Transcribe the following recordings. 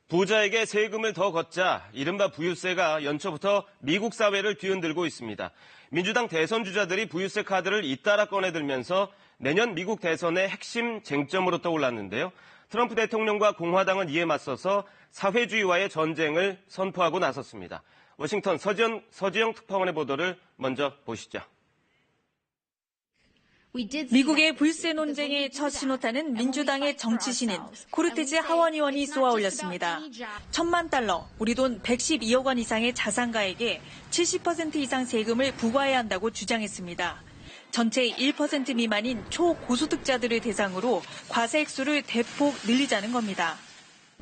부자에게 세금을 더 걷자 이른바 부유세가 연초부터 미국 사회를 뒤흔들고 있습니다. 민주당 대선 주자들이 부유세 카드를 잇따라 꺼내들면서 내년 미국 대선의 핵심 쟁점으로 떠올랐는데요. 트럼프 대통령과 공화당은 이에 맞서서 사회주의와의 전쟁을 선포하고 나섰습니다. 워싱턴 서지영 특파원의 보도를 먼저 보시죠. 미국의 부유세 논쟁의 첫 신호탄은 민주당의 정치 신인 코르테즈 하원 의원이 쏘아 올렸습니다. $1,000만, 우리 돈 112억 원 이상의 자산가에게 70% 이상 세금을 부과해야 한다고 주장했습니다. 전체의 1% 미만인 초고소득자들을 대상으로 과세 액수를 대폭 늘리자는 겁니다.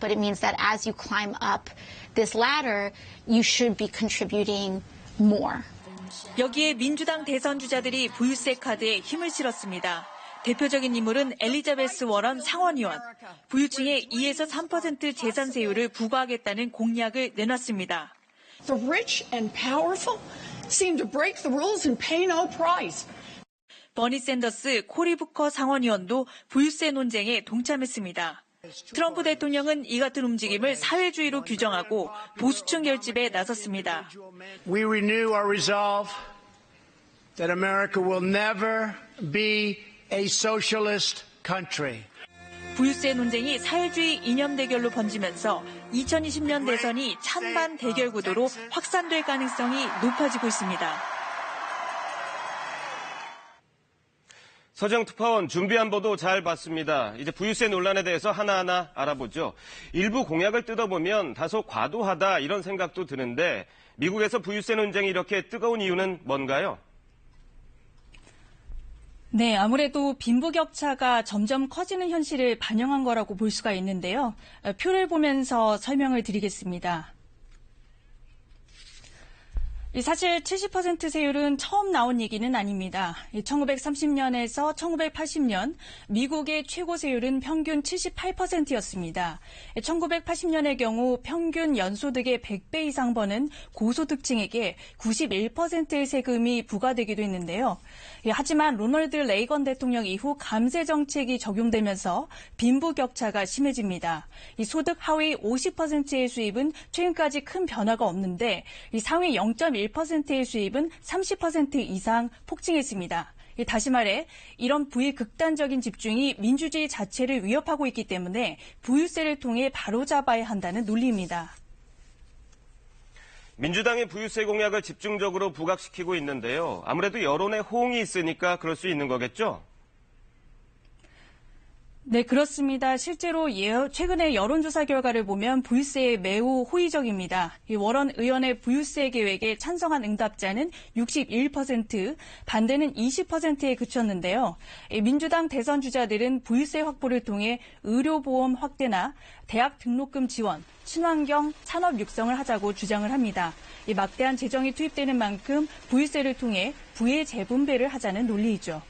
But it means that as you climb up this ladder, you should be contributing more. 여기에 민주당 대선 주자들이 부유세 카드에 힘을 실었습니다. 대표적인 인물은 엘리자베스 워런 상원의원. 부유층에 2에서 3% 재산세율을 부과하겠다는 공약을 내놨습니다. The rich and powerful seem to break the rules and pay no price. 버니 샌더스 코리 부커 상원의원도 부유세 논쟁에 동참했습니다. 트럼프 대통령은 이 같은 움직임을 사회주의로 규정하고 보수층 결집에 나섰습니다. We renew our resolve that America will never be a socialist country. 부유세 논쟁이 사회주의 이념 대결로 번지면서 2020년 대선이 찬반 대결 구도로 확산될 가능성이 높아지고 있습니다. 서정 특파원 준비한 보도 잘 봤습니다. 이제 부유세 논란에 대해서 하나하나 알아보죠. 일부 공약을 뜯어보면 다소 과도하다 이런 생각도 드는데 미국에서 부유세 논쟁이 이렇게 뜨거운 이유는 뭔가요? 네, 아무래도 빈부격차가 점점 커지는 현실을 반영한 거라고 볼 수가 있는데요. 표를 보면서 설명을 드리겠습니다. 사실 70% 세율은 처음 나온 얘기는 아닙니다. 1930년에서 1980년 미국의 최고 세율은 평균 78%였습니다. 1980년의 경우 평균 연소득의 100배 이상 버는 고소득층에게 91%의 세금이 부과되기도 했는데요. 하지만 로널드 레이건 대통령 이후 감세 정책이 적용되면서 빈부격차가 심해집니다. 소득 하위 50%의 수입은 최근까지 큰 변화가 없는데 상위 0.1%의 수입은 30% 이상 폭증했습니다. 다시 말해 이런 부의 극단적인 집중이 민주주의 자체를 위협하고 있기 때문에 부유세를 통해 바로잡아야 한다는 논리입니다. 민주당의 부유세 공약을 집중적으로 부각시키고 있는데요. 아무래도 여론의 호응이 있으니까 그럴 수 있는 거겠죠? 네, 그렇습니다. 실제로 최근의 여론조사 결과를 보면 부유세에 매우 호의적입니다. 워런 의원의 부유세 계획에 찬성한 응답자는 61%, 반대는 20%에 그쳤는데요. 민주당 대선 주자들은 부유세 확보를 통해 의료보험 확대나 대학 등록금 지원, 친환경 산업 육성을 하자고 주장을 합니다. 막대한 재정이 투입되는 만큼 부유세를 통해 부의 재분배를 하자는 논리이죠.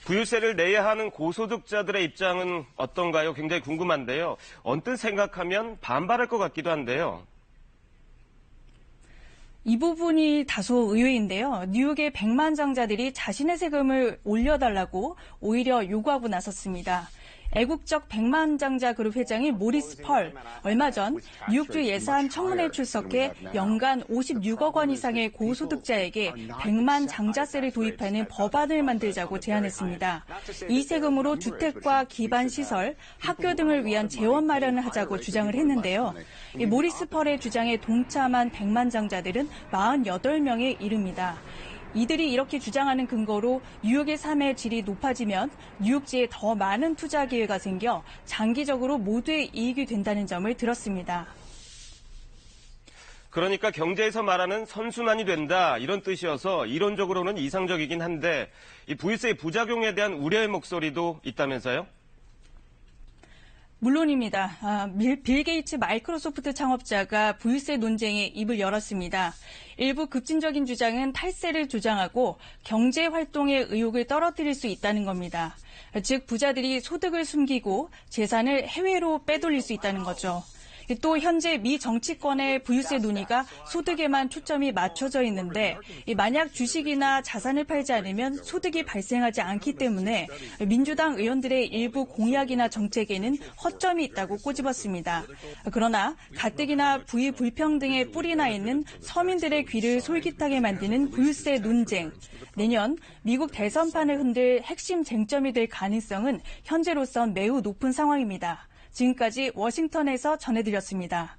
부유세를 내야 하는 고소득자들의 입장은 어떤가요? 굉장히 궁금한데요. 언뜻 생각하면 반발할 것 같기도 한데요. 이 부분이 다소 의외인데요. 뉴욕의 백만장자들이 자신의 세금을 올려달라고 오히려 요구하고 나섰습니다. 애국적 백만장자 그룹 회장인 모리스 펄, 얼마 전 뉴욕주 예산 청문회에 출석해 연간 56억 원 이상의 고소득자에게 백만장자세를 도입하는 법안을 만들자고 제안했습니다. 이 세금으로 주택과 기반시설, 학교 등을 위한 재원 마련을 하자고 주장을 했는데요. 모리스 펄의 주장에 동참한 백만장자들은 48명에 이릅니다. 이들이 이렇게 주장하는 근거로 뉴욕의 삶의 질이 높아지면 뉴욕지에 더 많은 투자 기회가 생겨 장기적으로 모두의 이익이 된다는 점을 들었습니다. 그러니까 경제에서 말하는 선순환이 된다 이런 뜻이어서 이론적으로는 이상적이긴 한데 이 부유세의 부작용에 대한 우려의 목소리도 있다면서요? 물론입니다. 빌 게이츠 마이크로소프트 창업자가 부유세 논쟁에 입을 열었습니다. 일부 급진적인 주장은 탈세를 주장하고 경제활동의 의욕을 떨어뜨릴 수 있다는 겁니다. 즉 부자들이 소득을 숨기고 재산을 해외로 빼돌릴 수 있다는 거죠. 또 현재 미 정치권의 부유세 논의가 소득에만 초점이 맞춰져 있는데 만약 주식이나 자산을 팔지 않으면 소득이 발생하지 않기 때문에 민주당 의원들의 일부 공약이나 정책에는 허점이 있다고 꼬집었습니다. 그러나 가뜩이나 부유 불평등의 뿌리나 있는 서민들의 귀를 솔깃하게 만드는 부유세 논쟁, 내년 미국 대선판을 흔들 핵심 쟁점이 될 가능성은 현재로선 매우 높은 상황입니다. 지금까지 워싱턴에서 전해드렸습니다.